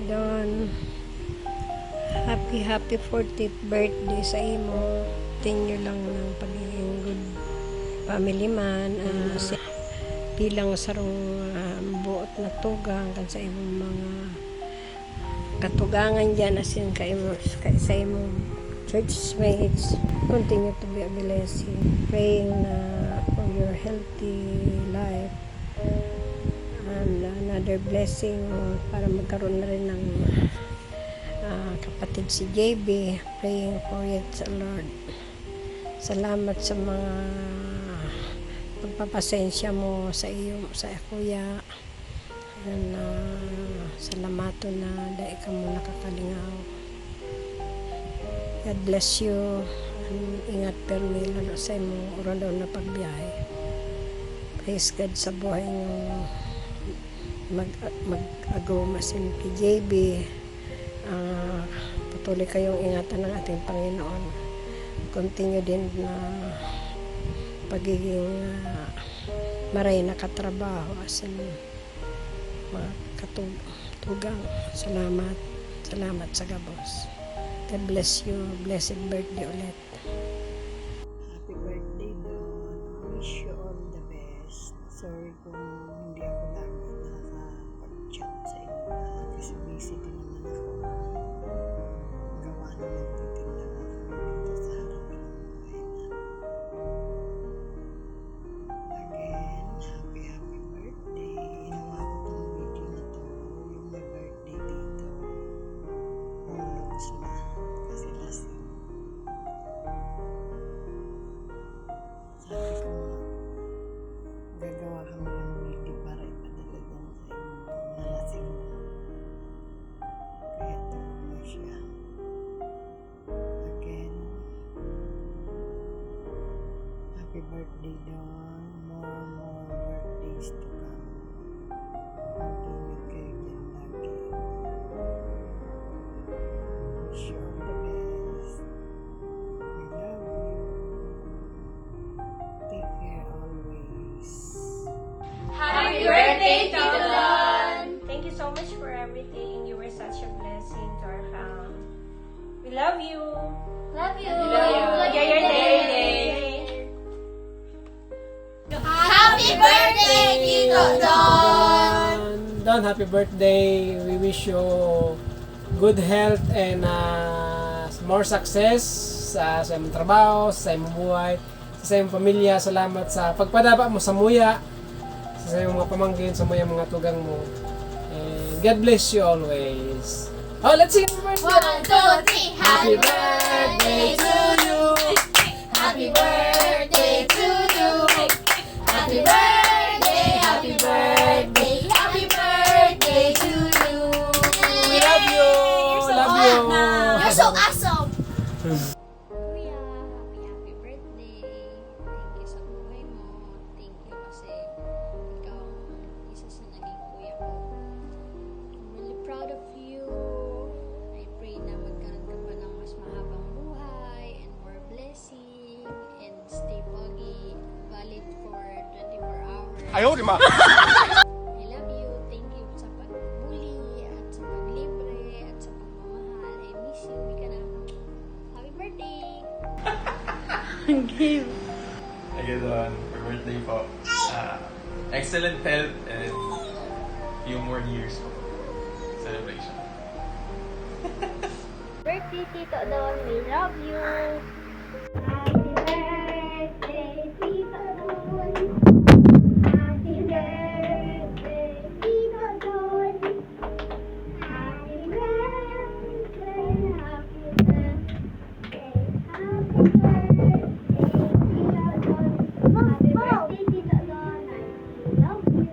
Don. Happy 40th birthday sa imo. Continue lang ng pagiging good family man. Bilang sarong buot na tugang kan sa imong mga katugangan dyan asin sa imong church mates. Continue to be a blessing. Praying for your healthy life and another blessing para magkaroon na rin ng kapatid si JB. Praying for it sa Lord. Salamat sa mga pagpapasensya mo sa iyo, sa kuya. And salamato na dahil ka mo nakakalingaw. God bless you. Ingat permi lalo sa imong oras na pagbiyahe. Praise God sa buhay nyo. Mag-agoma sin kay JB. Patuloy kayong ingatan ng ating Panginoon. Continue din na pagiging maray na katrabaho asin mga katugang. Salamat sa gabos. God bless you. Blessed birthday ulit. Happy birthday, Don. Wish you all the best. Sorry kung hindi ako lagi nakakapag-chat sa inyo kasi busy din naman ako. Gawa na nagtitinda na dito sa harapan ng bahay na. Again, happy birthday. Ginawa ko tong video na to yung may birthday dito. Lulubos na kasi lasing. Sabi ko gagawa kami ng video para ipadala dyan sa inyo na lasing na. Kaya tulog na siya. Again, happy birthday Don. More birthdays to come. Mag-ingat kayo dyan lagi. Wish you all the best. I love you. Take care always. Happy birthday, Tito Don! Thank you so much for everything. You were such a blessing to our family. We love you. Love you! Enjoy your day. Happy birthday, Tito Don! Don, happy birthday. We wish you good health and more success sa imong trabaho, sa imong buhay, sa imong pamilya. Salamat sa pagpadaba mo sa muya, sa imong mga pamangkin, sa mga tugang mo. And God bless you always. Oh, let's sing happy birthday! 1, 2, 3, happy birthday to you! Happy birthday to you! Happy birthday, happy birthday, happy birthday to you! We love you! Love you! You're so awesome! Kuya, happy birthday. Thank you sa buhay mo. Thank you kasi ikaw ang isa sa naging kuya ko. I'm really proud of you. I pray na magkaroon ka pa ng mas mahabang buhay and more blessing and stay pogi, valid for 24 hours. I love you. Thank you sa pagbuli at sa paglibre at sa pagmamahal. I miss you. Hindi ka na. Happy birthday! Ayun doon, for birthday po. Excellent health and few more years po. Celebration. Birthday, Tito Don. We love you. Happy birthday, Tito Don! Happy birthday, Tito Don! Happy birthday, happy birthday, happy birthday, Tito Don! Happy birthday, Tito Don! I love you!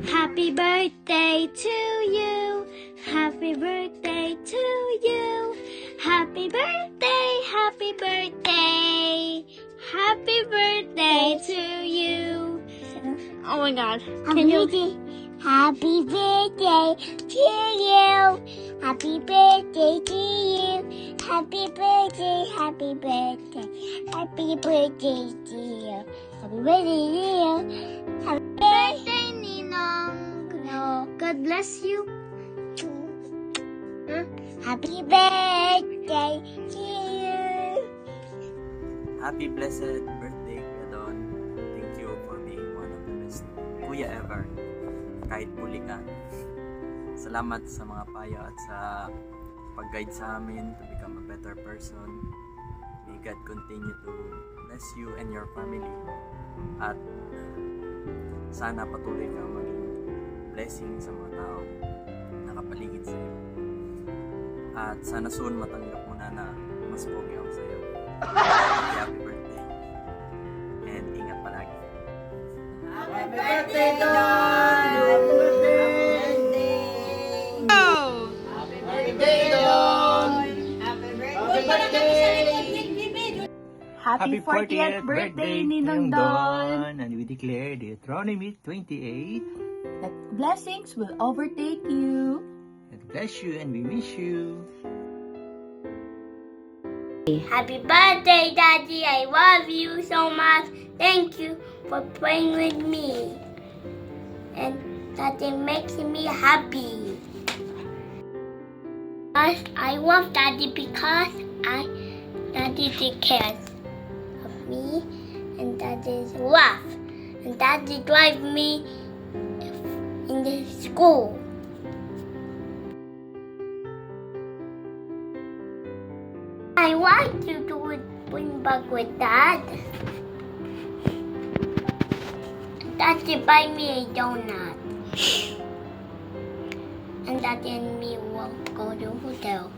Happy birthday to you. Happy birthday to you. Happy birthday, happy birthday. Happy birthday to you. Oh my god. Can you Happy birthday to you. Happy birthday to you. Happy birthday, happy birthday. Happy birthday to you. Happy birthday to you. Happy birthday, Ninong. No. God bless you. Happy birthday to you. Happy blessed birthday, Kuya Don. Thank you for being one of the best kuya ever. Kahit bully ka. Salamat sa mga payo at sa pag-guide sa amin to become a better person. May God continue to bless you and your family. At sana patuloy kang maging blessing sa mga tao nakapaligid sa iyo. At sana soon matanggap mo na mas pogi ako sa iyo. Happy birthday. And ingat palagi. Happy birthday, Don! Happy birthday! Happy birthday, Don! Happy birthday! Happy 40th birthday, Ninong Don! And we declare Deuteronomy 28. That blessings will overtake you. God bless you and we wish you. Happy birthday, Daddy. I love you so much. Thank you for playing with me. And Daddy makes me happy. I love Daddy because Daddy takes care of me and Daddy laugh. And Daddy drive me in the school. I want you to bring back with Dad. Daddy buy me a donut. And Daddy and me will go to hotel.